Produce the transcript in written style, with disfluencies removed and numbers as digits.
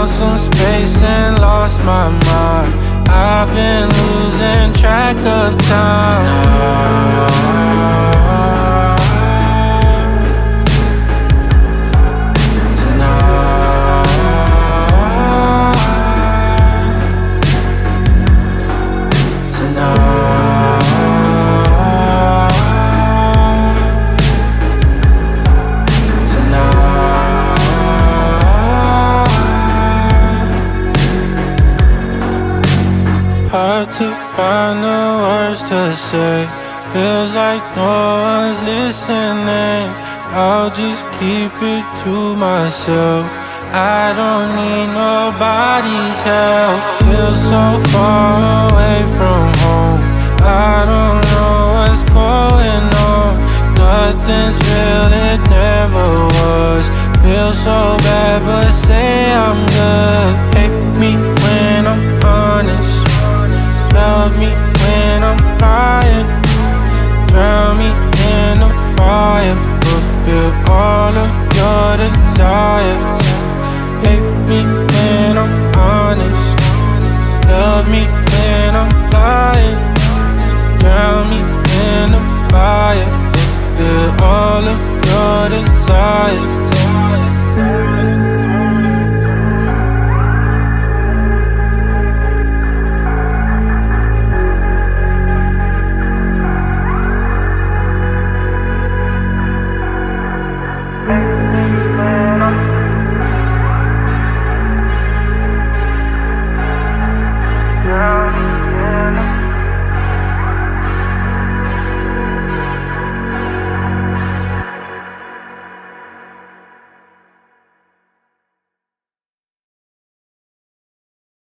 out some space and lost my mind. I've been losing track of time. Hard to find the words to say. Feels like no one's listening. I'll just keep it to myself. I don't need nobody's help. Feel so far away from home. I don't know what's going on. Nothing's real, it never was. Feel so bad.